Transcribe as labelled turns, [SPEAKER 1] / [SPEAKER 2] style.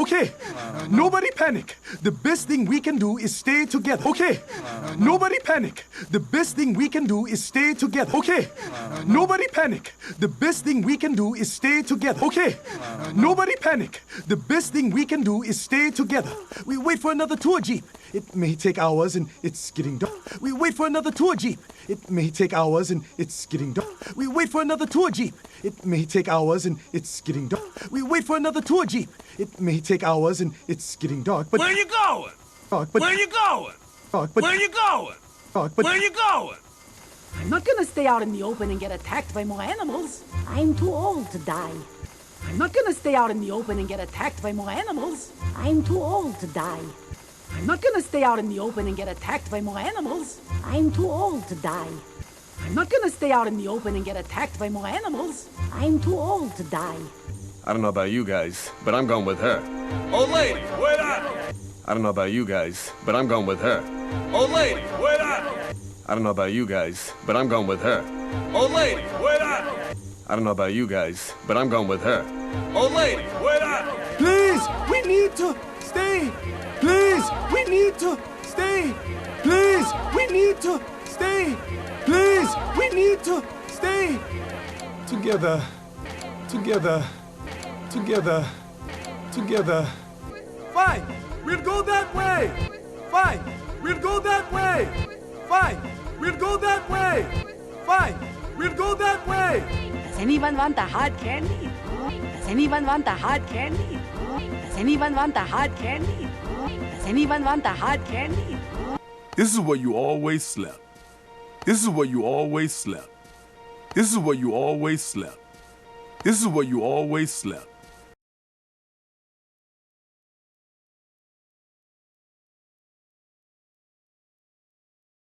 [SPEAKER 1] Okay, nobody panic. The best thing we can do is stay together. Okay, nobody panic. The best thing we can do is stay together. Okay, nobody panic. The best thing we can do is stay together. Okay, nobody panic. The best thing we can do is stay together. We wait for another tour jeep. It may take hours and it's getting dark. We wait for another tour jeep. It may take hours and it's getting dark. We wait for another tour jeep. It may take hours and it's getting dark. We wait for another tour jeep. It may take hours and it's getting dark. But
[SPEAKER 2] where you going?
[SPEAKER 1] Dark, but
[SPEAKER 2] where you going?
[SPEAKER 1] Dark, but
[SPEAKER 2] where you going?
[SPEAKER 1] Dark, but
[SPEAKER 2] where you going?
[SPEAKER 3] I'm not gonna stay out in the open and get attacked by more animals.
[SPEAKER 4] I'm too old to die.
[SPEAKER 3] I'm not gonna stay out in the open and get attacked by more animals.
[SPEAKER 4] I'm too old to die.
[SPEAKER 3] I'm not gonna stay out in the open and get attacked by more animals.
[SPEAKER 4] I'm too old to die.
[SPEAKER 3] I'm not gonna stay out in the open and get attacked by more animals.
[SPEAKER 4] I'm too old to die.
[SPEAKER 5] I don't know about you guys, but I'm going with her.
[SPEAKER 2] Old lady, wait up!
[SPEAKER 5] I don't know about you guys, but I'm going with her.
[SPEAKER 2] Old lady, wait up!
[SPEAKER 5] I don't know about you guys, but I'm going with her.
[SPEAKER 2] Old lady, wait up!
[SPEAKER 5] I don't know about you guys, but I'm going with her.
[SPEAKER 2] Old lady, wait up!
[SPEAKER 1] please, we need to stay. Please, we need to stay. Please, we need to stay. Please, we need to stay. Together, together, together, together. Fine, we'll go that way. Fine, we'll go that way. Fine, we'll go that way. Fine, we'll go that way.
[SPEAKER 3] Does anyone want the hard candy? Does anyone want the hard candy? Does anyone want the hard candy? Does anyone want the hard candy?
[SPEAKER 6] This is where you always slept. This is where you always slept. This is where you always slept. This is where you always slept.